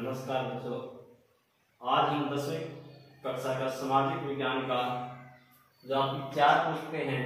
नमस्कार बच्चों, आज हम 10वीं कक्षा का सामाजिक विज्ञान का जो आपकी 4 पुस्तकें हैं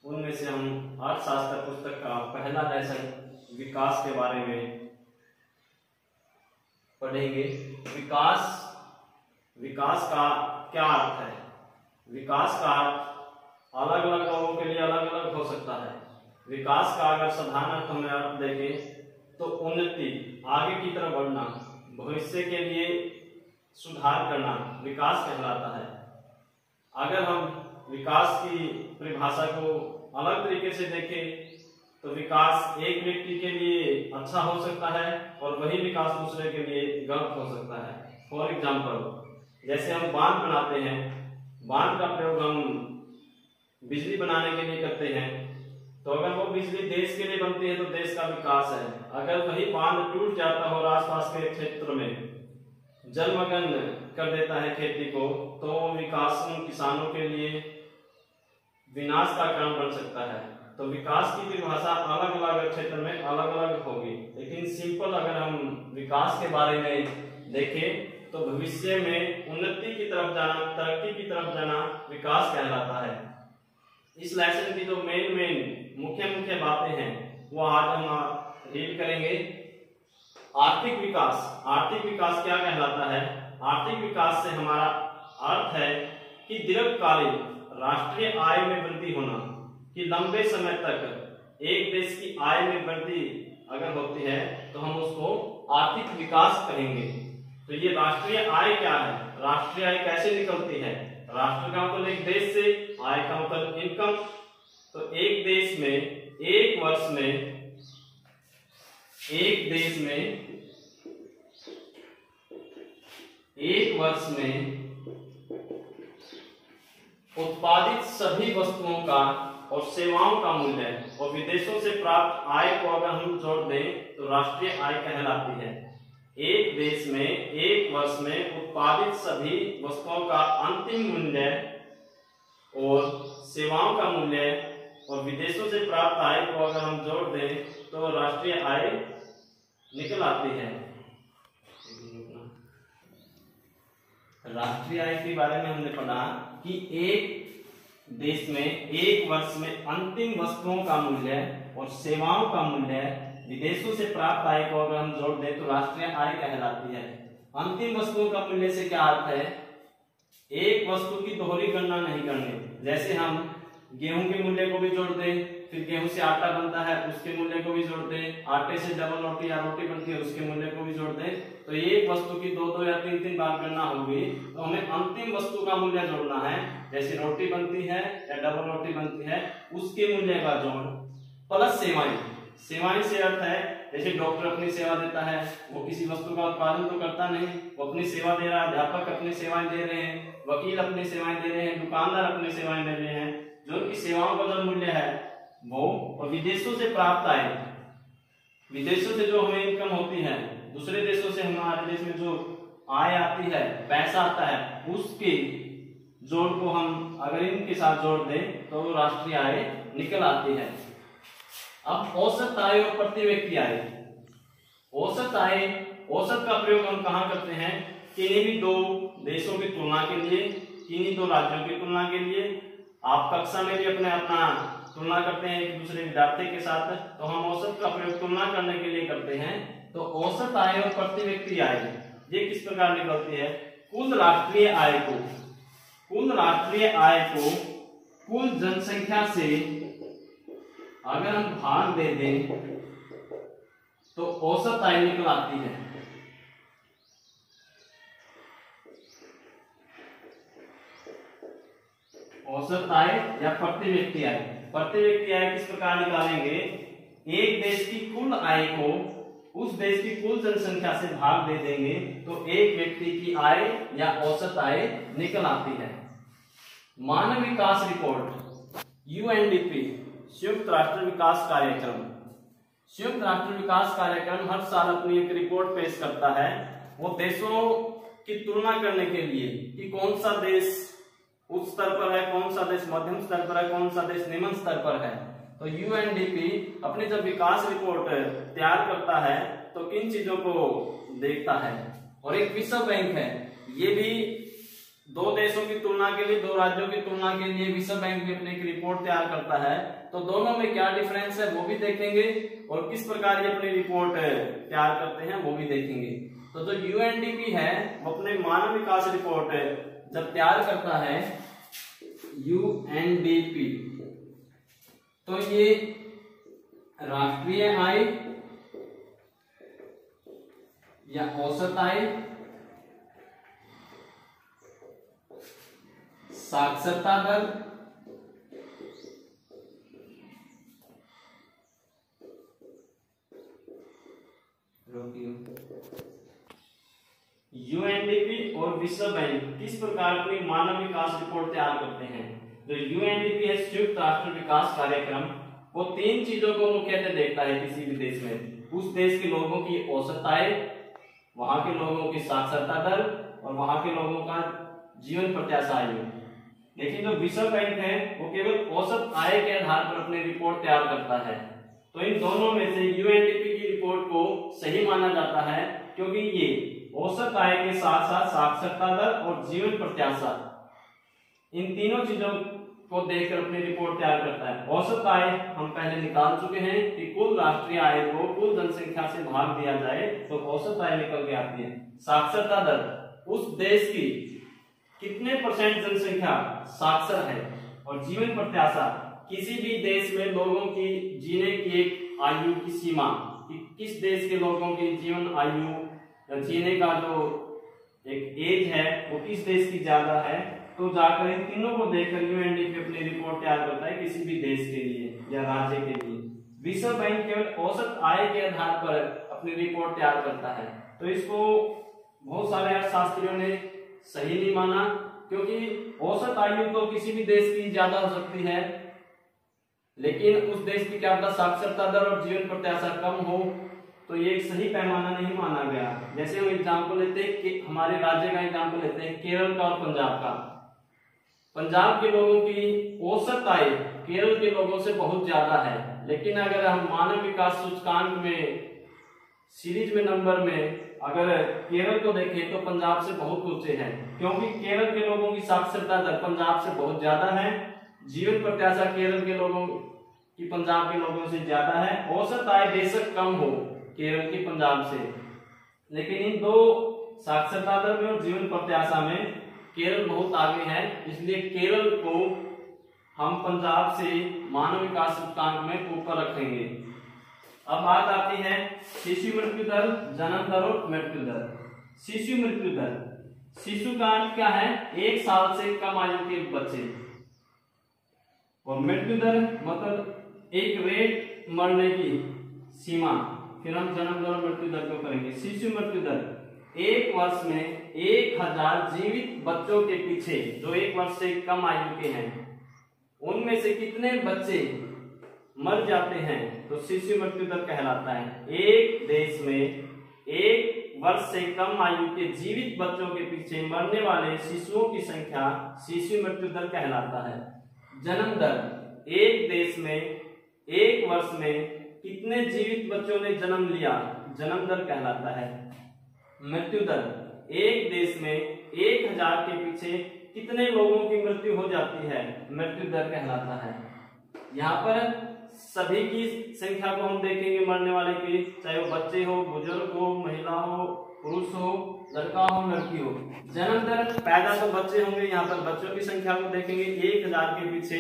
उनमें से हम अर्थशास्त्र पुस्तक का पहला लेसन विकास के बारे में पढ़ेंगे। विकास का क्या अर्थ है? विकास का अर्थ अलग अलग लोगों के लिए अलग अलग हो सकता है। विकास का अगर साधारण अर्थ में अर्थ देखें तो उन्नति, आगे की तरफ बढ़ना, भविष्य के लिए सुधार करना विकास कहलाता है। अगर हम विकास की परिभाषा को अलग तरीके से देखें तो विकास एक व्यक्ति के लिए अच्छा हो सकता है और वही विकास दूसरे के लिए गलत हो सकता है। फॉर एग्जाम्पल, जैसे हम बांध बनाते हैं, बांध का प्रयोग हम बिजली बनाने के लिए करते हैं, तो अगर वो बिजली देश के लिए बनती है तो देश का विकास है। अगर वही बांध टूट जाता हो और आसपास के क्षेत्र में जलमग्न कर देता है खेती को, तो विकास उन किसानों के लिए विनाश का कारण बन सकता है। तो विकास की परिभाषा अलग अलग क्षेत्र में अलग अलग होगी, लेकिन सिंपल अगर हम विकास के बारे में देखें तो भविष्य में उन्नति की तरफ जाना, तरक्की की तरफ जाना विकास कहलाता है। इस लेसन की जो मेन मुख्य बातें हैं वो आज हम रीड करेंगे। आर्थिक विकास क्या कहलाता है? आर्थिक विकास से हमारा अर्थ है कि दीर्घकालीन राष्ट्रीय आय में वृद्धि होना, कि लंबे समय तक एक देश की आय में वृद्धि अगर होती है तो हम उसको आर्थिक विकास कहेंगे। तो ये राष्ट्रीय आय क्या है? राष्ट्रीय आय कैसे निकलती है? राष्ट्र का मतलब एक देश से, आय का मतलब इनकम। तो एक देश में एक वर्ष में उत्पादित सभी वस्तुओं का और सेवाओं का मूल्य और विदेशों से प्राप्त आय को अगर हम जोड़ दें तो राष्ट्रीय आय कहलाती है। एक देश में एक वर्ष में उत्पादित सभी वस्तुओं का अंतिम मूल्य और सेवाओं का मूल्य और विदेशों से प्राप्त आय को अगर हम जोड़ दें तो राष्ट्रीय आय निकल आती है। राष्ट्रीय आय के बारे में हमने पढ़ा कि एक देश में एक वर्ष में अंतिम वस्तुओं का मूल्य और सेवाओं का मूल्य विदेशों से प्राप्त आय को अगर हम जोड़ दें तो राष्ट्रीय आय कहलाती है। अंतिम वस्तुओं का मूल्य से क्या अर्थ है? एक वस्तु की दोहरी गणना नहीं करनी। जैसे हम गेहूं के मूल्य को भी जोड़ दें, फिर गेहूं से आटा बनता है उसके मूल्य को भी जोड़ दें, आटे से डबल रोटी या रोटी बनती है उसके मूल्य को भी जोड़ दें, तो एक वस्तु की दो या तीन बार गणना होगी। तो हमें अंतिम वस्तु का मूल्य जोड़ना है। जैसे रोटी बनती है या डबल रोटी बनती है उसके मूल्य का जोड़ प्लस सेवाएं से अर्थ है जैसे डॉक्टर अपनी सेवा देता है, वो किसी वस्तु का उत्पादन तो करता नहीं, वो अपनी सेवा दे रहा है। अध्यापक अपनी सेवाएं दे रहे हैं, वकील अपनी सेवाएं दे रहे हैं, दुकानदार अपनी सेवाएं दे रहे हैं। जो उनकी सेवाओं का जो मूल्य है वो, और विदेशों से प्राप्त आय, विदेशों से जो हमें इनकम होती है, दूसरे देशों से हमारे देश में जो आय आती है, पैसा आता है, उसके जोड़ को हम अगर इनके साथ जोड़ दें तो राष्ट्रीय आय निकल आती है। अब औसत आय और प्रति व्यक्ति आय। औसत का प्रयोग हम कहाँ करते हैं? किन्हीं भी दो देशों की तुलना के लिए, किन्हीं दो राज्यों की तुलना के लिए। आप कक्षा में भी अपना तुलना करते हैं एक दूसरे विद्यार्थी के साथ, तो हम औसत का प्रयोग तुलना करने के लिए करते हैं। तो औसत आय और प्रति व्यक्ति आय ये किस प्रकार निकलती है? कुल राष्ट्रीय आय को कुल जनसंख्या से अगर हम भाग दे दें तो औसत आय निकल आती है। औसत आय या प्रति व्यक्ति आय। प्रति व्यक्ति आय किस प्रकार निकालेंगे? एक देश की कुल आय को उस देश की कुल जनसंख्या से भाग दे देंगे तो एक व्यक्ति की आय या औसत आय निकल आती है। मानव विकास रिपोर्ट यूएनडीपी संयुक्त राष्ट्र विकास कार्यक्रम हर साल अपनी एक रिपोर्ट पेश करता है। वो देशों की तुलना करने के लिए कि कौन सा देश उच्च स्तर पर है, कौन सा देश मध्यम स्तर पर है, कौन सा देश निम्न स्तर पर है। तो यूएनडीपी अपनी जब विकास रिपोर्ट तैयार करता है तो किन चीजों को देखता है। और एक विश्व बैंक है, ये भी दो देशों की तुलना के लिए, दो राज्यों की तुलना के लिए विश्व बैंक भी अपनी एक रिपोर्ट तैयार करता है। तो दोनों में क्या डिफरेंस है वो भी देखेंगे और किस प्रकार ये अपनी रिपोर्ट तैयार करते हैं वो भी देखेंगे। तो जो यूएनडीपी है वो अपने मानव विकास रिपोर्ट जब तैयार करता है, यूएनडीपी, तो ये राष्ट्रीय आय या औसत आय, साक्षरता दर, यूएनडीपी और विश्व बैंक किस प्रकार अपनी मानव विकास रिपोर्ट तैयार करते हैं। जो यूएनडीपी है, संयुक्त राष्ट्र विकास कार्यक्रम, वो तीन चीजों को मुख्यतः देखता है किसी भी देश में। उस देश के लोगों की औसत आय, वहां के लोगों की साक्षरता दर और वहां के लोगों का जीवन प्रत्याशा आयु। लेकिन जो विश्व बैंक है वो केवल औसत आय के आधार पर अपनी रिपोर्ट तैयार करता है। तो इन दोनों में से यूएनडीपी की रिपोर्ट को सही माना जाता है, क्योंकि ये औसत आय के साथ साथ साक्षरता दर और जीवन प्रत्याशा, इन तीनों चीजों को देखकर अपनी रिपोर्ट तैयार करता है। औसत आय हम पहले निकाल चुके हैं कि कुल राष्ट्रीय आय को कुल जनसंख्या से भाग दिया जाए तो औसत आय निकल के आती है। साक्षरता दर, उस देश की कितने % जनसंख्या साक्षर है। और जीवन प्रत्याशा, किसी भी देश में लोगों की जीने की एक आयु की सीमा, कि किस देश के लोगों की जीवन आयु, जीने का जो एक एज है वो किस देश की ज्यादा है। तो जाकर इन तीनों को देखकर यूएनडीपी अपनी रिपोर्ट तैयार करता है किसी भी देश के लिए या राज्य के लिए। विश्व बैंक केवल औसत आय के आधार पर अपनी रिपोर्ट तैयार करता है। तो इसको बहुत सारे अर्थशास्त्रियों ने सही नहीं माना, क्योंकि औसत आयु तो किसी भी देश की ज्यादा हो सकती है, लेकिन उस देश की क्या पता साक्षरता दर और जीवन प्रत्याशा कम हो, तो ये एक सही पैमाना नहीं माना गया। जैसे हम एग्जाम्पल लेते हैं कि हमारे राज्य का एग्जाम्पल लेते हैं, केरल का और पंजाब का। पंजाब के लोगों की औसत आय केरल के लोगों से बहुत ज्यादा है, लेकिन अगर हम मानव विकास सूचकांक में सीरीज में नंबर में अगर केरल को देखें तो पंजाब से बहुत ऊंचे हैं, क्योंकि केरल के लोगों की साक्षरता दर पंजाब से बहुत ज्यादा है, जीवन प्रत्याशा केरल के लोगों की पंजाब के लोगों से ज्यादा है। औसत आय बेशक कम हो केरल की पंजाब से, लेकिन इन दो साक्षरता दर में और जीवन प्रत्याशा में केरल बहुत आगे है, इसलिए केरल को हम पंजाब से मानव विकास सूचकांक में ऊपर रखेंगे। अब बात आती है शिशु मृत्यु दर, जन्म दर और मृत्यु दर। शिशु मृत्यु दर, शिशु का अर्थ क्या है, 1 साल से कम आयु के बच्चे, और मृत्यु दर मतलब एक रेट मरने की सीमा। फिर हम जन्म दर और मृत्यु दर को करेंगे। शिशु मृत्यु दर, 1 वर्ष में 1000 जीवित बच्चों के पीछे जो 1 वर्ष से कम आयु के हैं, उनमें से कितने बच्चे मर जाते हैं तो शिशु मृत्यु दर कहलाता है। एक देश में 1 वर्ष से कम आयु के जीवित बच्चों के पीछे मरने वाले शिशुओं की संख्या शिशु मृत्यु दर कहलाता है। जन्म दर, एक देश में 1 वर्ष में कितने जीवित बच्चों ने जन्म लिया, जन्म दर कहलाता है। मृत्यु दर, एक देश में 1000 के पीछे कितने लोगों की मृत्यु हो जाती है, मृत्यु दर कहलाता है। यहाँ पर सभी की संख्या को हम देखेंगे मरने वाले की, चाहे वो बच्चे हो, बुजुर्ग हो, महिला हो, पुरुष हो, लड़का हो, लड़की हो। जन्म दर, पैदा तो बच्चे होंगे, यहाँ पर बच्चों की संख्या को देखेंगे, 1000 के पीछे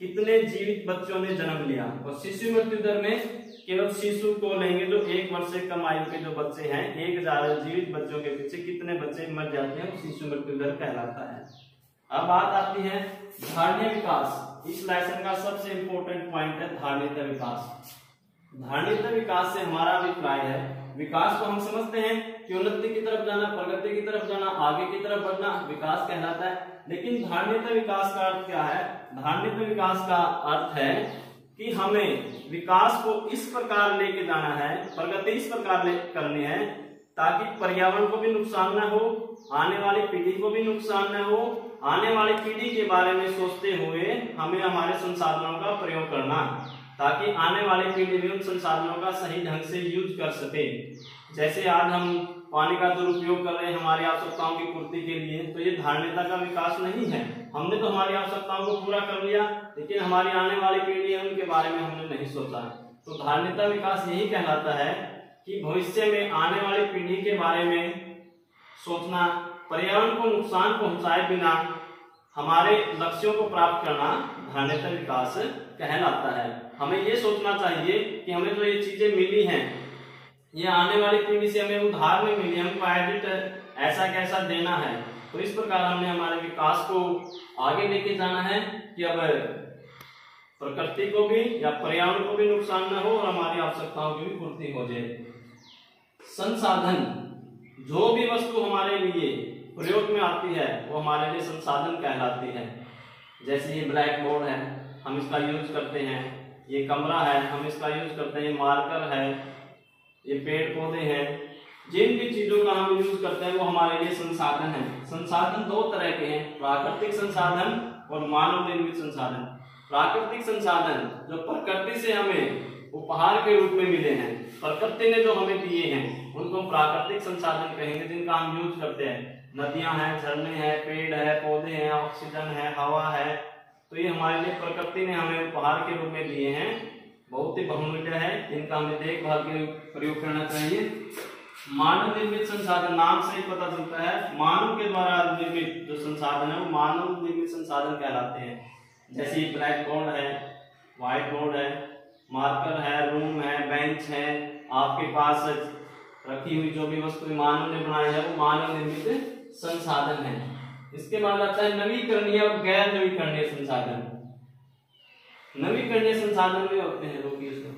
कितने जीवित बच्चों ने जन्म लिया। और शिशु मृत्यु दर में केवल शिशु को लेंगे, जो 1 वर्ष से कम आयु के जो बच्चे हैं, 1000 जीवित बच्चों के पीछे कितने बच्चे मर जाते हैं, शिशु मृत्यु दर कहलाता है। अब बात आती है धारणीय विकास। इस लेसन का सबसे इंपॉर्टेंट पॉइंट है धारणीय विकास। धारणीय विकास से हमारा अभिप्राय है, विकास को हम समझते हैं कि उन्नति की तरफ जाना, प्रगति की तरफ जाना, आगे की तरफ बढ़ना विकास कहलाता है। लेकिन धारणीय विकास का अर्थ क्या है? धारणीय विकास का अर्थ है कि हमें विकास को इस प्रकार लेके जाना है, प्रगति इस प्रकार करनी है ताकि पर्यावरण को भी नुकसान न हो, आने वाली पीढ़ी को भी नुकसान न हो। आने वाली पीढ़ी के बारे में सोचते हुए हमें हमारे संसाधनों का प्रयोग करना, ताकि आने वाली पीढ़ी भी उन संसाधनों का सही ढंग से यूज कर सके। जैसे आज हम पानी का दुरुपयोग कर रहे हैं हमारी आवश्यकताओं की पूर्ति के लिए, तो ये धार्मिकता का विकास नहीं है। हमने तो हमारी आवश्यकताओं को पूरा कर लिया, लेकिन हमारी आने वाली पीढ़ी है उनके बारे में हमने नहीं सोचा। तो धार्मिकता विकास यही कहलाता है कि भविष्य में आने वाली पीढ़ी के बारे में सोचना, पर्यावरण को नुकसान पहुंचाए बिना हमारे लक्ष्यों को प्राप्त करना धार्मिकता विकास कहलाता है। हमें ये सोचना चाहिए कि हमें जो ये चीजें मिली हैं ये आने वाली पीढ़ी से हमें उधार में मिली, हमको एडिट ऐसा कैसा देना है। तो इस प्रकार हमने हमारे विकास को आगे लेके जाना है कि अब प्रकृति को भी या पर्यावरण को भी नुकसान न हो और हमारी आवश्यकताओं की भी पूर्ति हो जाए। संसाधन, जो भी वस्तु हमारे लिए प्रयोग में आती है वो हमारे लिए संसाधन कहलाती है। जैसे ये ब्लैक बोर्ड है, हम इसका यूज करते हैं, ये कमरा है हम इसका यूज करते हैं, ये मार्कर है, ये पेड़ पौधे हैं, जिन भी चीजों का हम यूज करते हैं वो हमारे लिए संसाधन है। संसाधन दो तरह के हैं, प्राकृतिक संसाधन और मानव निर्मित संसाधन। प्राकृतिक संसाधन जो प्रकृति से हमें उपहार के रूप में मिले हैं, प्रकृति ने जो हमें दिए हैं उनको प्राकृतिक संसाधन कहेंगे, जिनका हम यूज करते हैं। नदियां हैं, झरने हैं, पेड़ है, पौधे हैं, ऑक्सीजन है, हवा है, तो ये हमारे लिए प्रकृति ने हमें उपहार के रूप में दिए हैं, बहुत ही बहुमूल्य है, इनका हमें देखभाल के प्रयोग करना चाहिए। मानव निर्मित संसाधन, नाम से ही पता चलता है मानव के द्वारा निर्मित जो संसाधन है वो मानव निर्मित संसाधन कहलाते हैं। जैसे ब्लैक बोर्ड है, व्हाइट बोर्ड है, मार्कर है, रूम है, बेंच है, आपके पास रखी हुई जो भी वस्तु मानव ने बनाई है वो मानव निर्मित संसाधन है। इसके बाद आता है नवीकरणीय और गैर नवीकरणीय संसाधन। नवीकरणीय संसाधन में होते हैं, रोकिए इसको,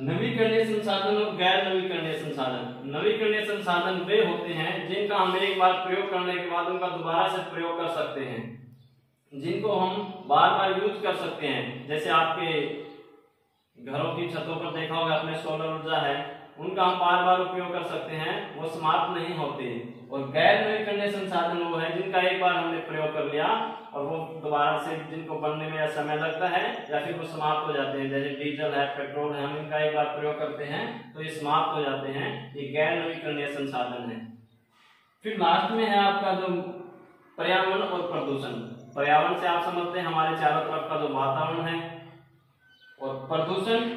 नवीकरणीय संसाधन और गैर नवीकरणीय संसाधन। नवीकरणीय संसाधन वे होते हैं जिनका हम एक बार प्रयोग करने के बाद उनका दोबारा से प्रयोग कर सकते हैं, जिनको हम बार बार यूज कर सकते हैं। जैसे आपके घरों की छतों पर देखा होगा आपने सोलर ऊर्जा है, उनका हम बार बार उपयोग कर सकते हैं, वो समाप्त नहीं होते। और गैर नवीकरणीय संसाधन वो है जिनका एक बार हमने प्रयोग कर लिया और वो दोबारा से जिनको बनने में समय लगता है या फिर वो समाप्त हो जाते हैं। जैसे डीजल है, पेट्रोल है, हम इनका एक बार प्रयोग करते हैं तो ये समाप्त हो जाते हैं, ये गैर नवीकरणीय संसाधन है। फिर लास्ट में है आपका जो पर्यावरण और प्रदूषण। पर्यावरण से आप समझते हैं हमारे चारों तरफ का जो वातावरण है, और प्रदूषण,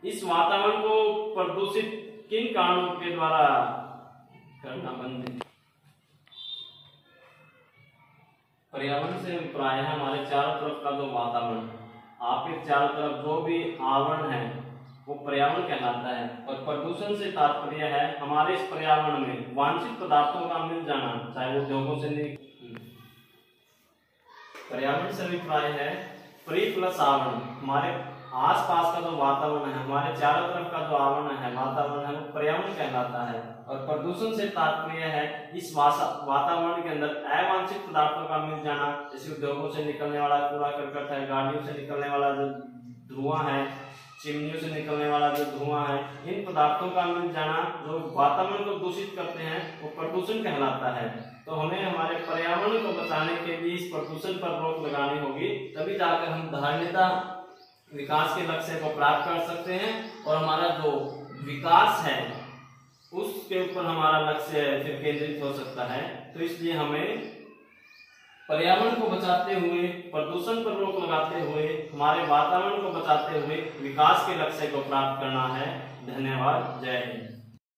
इस वातावरण को प्रदूषित किन कारणों के द्वारा करना बंद है। पर्यावरण से प्राय हमारे चारों तरफ का जो वातावरण, आपके चारों तरफ जो भी आवरण है वो पर्यावरण कहलाता है। और प्रदूषण से तात्पर्य है हमारे इस पर्यावरण में वांछित पदार्थों का मिल जाना, चाहे वो उद्योगों से। पर्यावरण से अभिप्राय है परि प्लस आवरण, हमारे आसपास का जो वातावरण है, हमारे चारों तरफ का जो आवरण है, वातावरण है, वो पर्यावरण कहलाता है। और प्रदूषण से तात्पर्य है इस वातावरण के अंदर अवांछित पदार्थों का मिल जाना, जैसे उद्योगों से निकलने वाला कूड़ा करकट है, गाड़ियों से निकलने वाला जो धुआं है, चिमनियों से निकलने वाला जो धुआं है, इन पदार्थों का मिल जाना जो वातावरण को दूषित करते हैं वो प्रदूषण कहलाता है। तो हमें हमारे पर्यावरण को बचाने के लिए इस प्रदूषण पर रोक लगानी होगी, तभी जाकर हम धार्मिकता विकास के लक्ष्य को प्राप्त कर सकते हैं और हमारा जो विकास है उसके ऊपर हमारा लक्ष्य फिर केंद्रित हो सकता है। तो इसलिए हमें पर्यावरण को बचाते हुए, प्रदूषण पर रोक लगाते हुए, हमारे वातावरण को बचाते हुए विकास के लक्ष्य को प्राप्त करना है। धन्यवाद। जय हिंद।